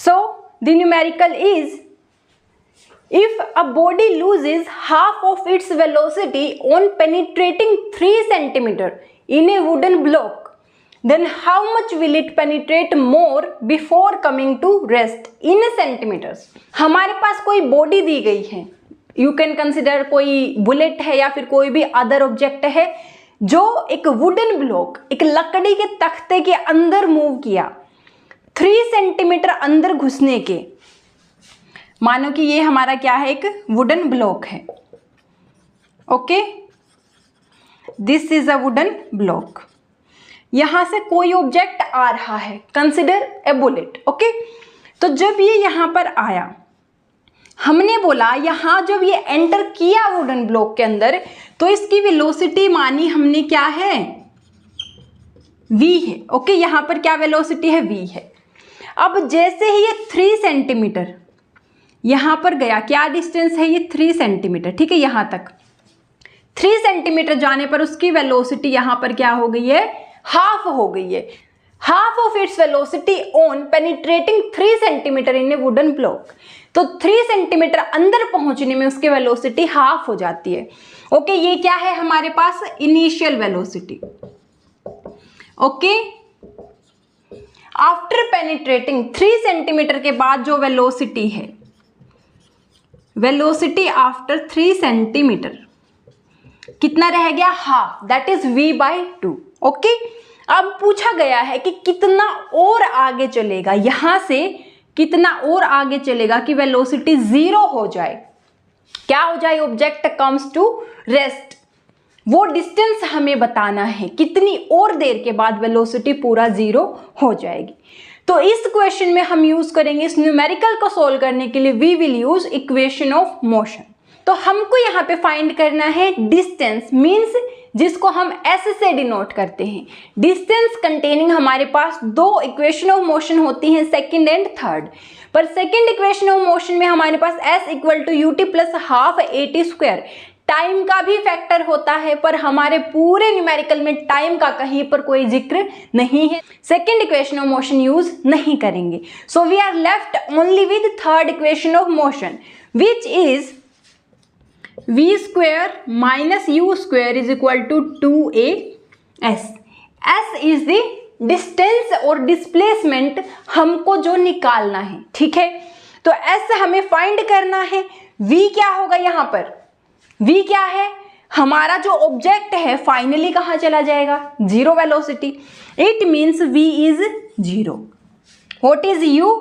So the numerical is, if a body loses half of its velocity on penetrating 3 centimeter in a wooden block, then how much will it penetrate more before coming to rest in centimeters? हमारे पास कोई body दी गई है, you can consider कोई bullet है या फिर कोई भी अदर ऑब्जेक्ट है, जो एक वुडन ब्लॉक, एक लकड़ी के तख्ते के अंदर मूव किया 3 सेंटीमीटर अंदर घुसने के। मानो कि ये हमारा क्या है, एक वुडन ब्लॉक है। Okay, this is a wooden block. यहां से कोई ऑब्जेक्ट आ रहा है, कंसिडर ए बुलेट। ओके, तो जब ये यहां पर आया, हमने बोला यहां जब ये एंटर किया वुडन ब्लॉक के अंदर, तो इसकी वेलोसिटी मानी हमने क्या है, v है। ओके, यहां पर क्या वेलोसिटी है, v है। अब जैसे ही ये 3 सेंटीमीटर यहां पर गया, क्या डिस्टेंस है ये 3 सेंटीमीटर, ठीक है, यहां तक 3 सेंटीमीटर जाने पर उसकी वेलोसिटी यहां पर क्या हो गई है, हाफ हो गई है। Half of its velocity on penetrating 3 centimetre in A wooden block. तो 3 सेंटीमीटर अंदर पहुंचने में उसकी वेलोसिटी हाफ हो जाती है। ओके, ये क्या है हमारे पास, initial velocity. Okay, after penetrating 3 centimetre के बाद जो वेलोसिटी है, वेलोसिटी आफ्टर 3 सेंटीमीटर कितना रह गया, half, that is v/2। Okay, अब पूछा गया है कि कितना और आगे चलेगा, यहां से कितना और आगे चलेगा कि वेलोसिटी 0 हो जाए, क्या हो जाए, ऑब्जेक्ट कम्स टू रेस्ट। वो डिस्टेंस हमें बताना है, कितनी और देर के बाद वेलोसिटी पूरा 0 हो जाएगी। तो इस क्वेश्चन में हम यूज करेंगे, इस न्यूमेरिकल को सोल्व करने के लिए we will use equation of motion. तो हमको यहाँ पे फाइंड करना है डिस्टेंस, मीन्स जिसको हम एस से डिनोट करते हैं। डिस्टेंस कंटेनिंग हमारे पास 2 इक्वेशन ऑफ मोशन होती हैं, सेकंड एंड थर्ड। पर सेकंड इक्वेशन ऑफ मोशन में हमारे पास s equal to u t plus half a t square, time का भी फैक्टर होता है, पर हमारे पूरे न्यूमेरिकल में टाइम का कहीं पर कोई जिक्र नहीं है, second equation of motion use नहीं करेंगे। So we are left only with third equation of motion, which is v square minus u square is equal to 2as। s is the distance और डिस्प्लेसमेंट हमको जो निकालना है, ठीक है। तो s हमें फाइंड करना है। v क्या होगा यहाँ पर, v क्या है, हमारा जो ऑब्जेक्ट है फाइनली कहाँ चला जाएगा, 0 velocity. It means v is 0। What is u,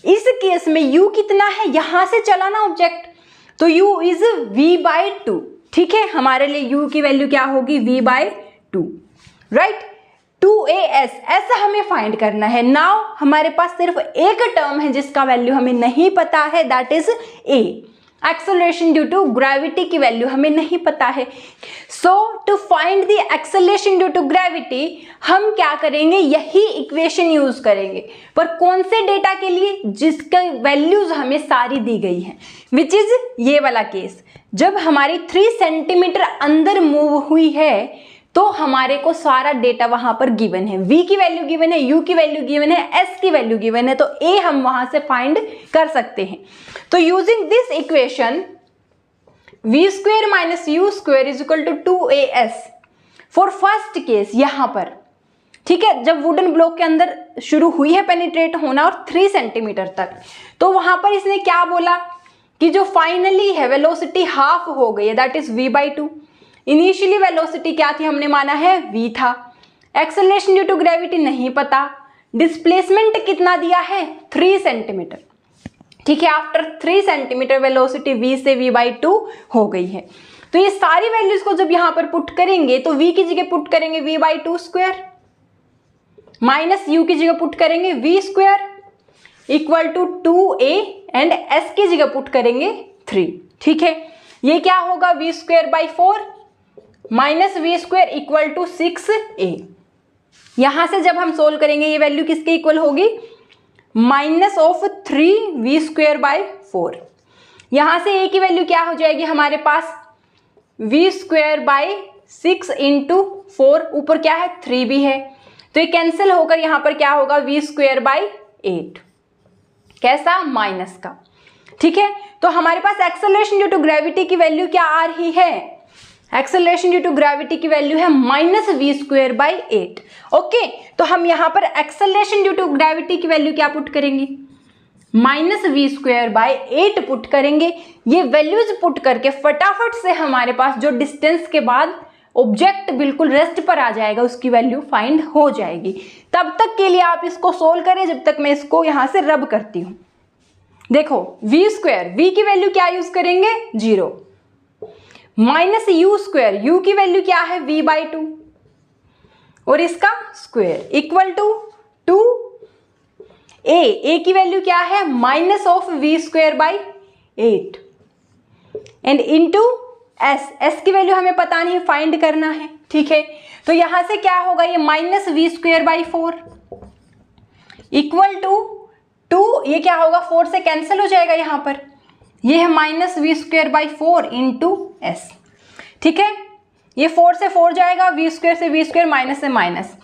इस केस में u कितना है, यहां से चला ना ऑब्जेक्ट, तो u इज v/2, ठीक है। हमारे लिए u की वैल्यू क्या होगी, v/2, राइट। 2as, ऐसा हमें फाइंड करना है। नाउ हमारे पास सिर्फ एक टर्म है जिसका वैल्यू हमें नहीं पता है, that is a। Acceleration due to gravity की वैल्यू हमें नहीं पता है। So to find the acceleration due to gravity हम क्या करेंगे, यही इक्वेशन यूज करेंगे, पर कौन से डेटा के लिए, जिसका वैल्यूज हमें सारी दी गई है, विच इज ये वाला केस। जब हमारी 3 सेंटीमीटर अंदर मूव हुई है तो हमारे को सारा डेटा वहां पर गिवन है, v की वैल्यू गिवन है, u की वैल्यू गिवन है, s की वैल्यू गिवन है, तो a हम वहां से फाइंड कर सकते हैं। तो using this equation v square minus u square is equal to 2as for first case, यहां पर, ठीक है, जब वुडन ब्लॉक के अंदर शुरू हुई है पेनिट्रेट होना और 3 सेंटीमीटर तक, तो वहां पर इसने क्या बोला कि जो फाइनली है वेलोसिटी हाफ हो गई है, that is v/2। Initially velocity क्या थी, हमने माना है v था। एक्सेलरेशन ड्यू टू ग्रेविटी नहीं पता। डिस्प्लेसमेंट कितना दिया है, 3 सेंटीमीटर, ठीक है। आफ्टर 3 सेंटीमीटर वेलोसिटी v से v/2 हो गई है। तो ये सारी वैल्यूज को जब यहां पर पुट करेंगे तो v की जगह पुट करेंगे v/2 स्क्वायर, माइनस u की जगह पुट करेंगे v square equal to 2a and s की जगह पुट करेंगे 3, ठीक है। ये क्या होगा, v square by 4 minus v square equal to 6a। यहां से जब हम सोल्व करेंगे ये वैल्यू किसके इक्वल होगी, minus of 3v square by 4। यहां से a की वैल्यू क्या हो जाएगी हमारे पास, v स्क्वायर बाई 6 इंटू 4, ऊपर क्या है 3 भी है, तो ये कैंसिल होकर यहां पर क्या होगा, v स्क्वायर बाई 8। कैसा, माइनस का। ठीक है, तो हमारे पास एक्सेलरेशन ड्यू टू ग्रेविटी की वैल्यू क्या आ रही है, एक्सेलरेशन ड्यू टू ग्रेविटी की वैल्यू है -v²/8। ओके, तो हम यहाँ पर एक्सेलरेशन ड्यू टू ग्रेविटी की वैल्यू क्या पुट करेंगे, -v²/8 पुट करेंगे। ये वैल्यूज पुट करके फटाफट से हमारे पास जो डिस्टेंस के बाद ऑब्जेक्ट बिल्कुल रेस्ट पर आ जाएगा उसकी वैल्यू फाइंड हो जाएगी। तब तक के लिए आप इसको सोल्व करें जब तक मैं इसको यहाँ से रब करती हूँ। देखो v², v की वैल्यू क्या यूज करेंगे, 0, -u², u की वैल्यू क्या है, v/2, और इसका स्क्वायर इक्वल टू 2a की वैल्यू क्या है, -v²/8 एंड इनटू s की वैल्यू हमें पता नहीं, फाइंड करना है। ठीक है, तो यहां से क्या होगा, ये -v²/4 इक्वल टू 2, ये क्या होगा, 4 से कैंसिल हो जाएगा यहाँ पर, ये है -v²/4 इंटू s। ठीक है, ये 4 से 4 जाएगा, v² से v², माइनस से माइनस,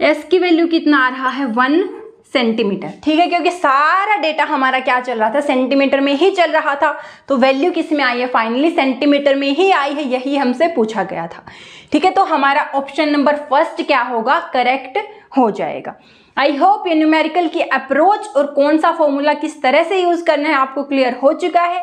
s की वैल्यू कितना आ रहा है, 1 सेंटीमीटर। ठीक है, क्योंकि सारा डेटा हमारा क्या चल रहा था, सेंटीमीटर में ही चल रहा था, तो वैल्यू किस में आई है, फाइनली सेंटीमीटर में ही आई है, यही हमसे पूछा गया था। ठीक है, तो हमारा ऑप्शन नंबर फर्स्ट क्या होगा, करेक्ट हो जाएगा। आई होप ये न्यूमेरिकल की अप्रोच और कौन सा फॉर्मूला किस तरह से यूज करना है आपको क्लियर हो चुका है।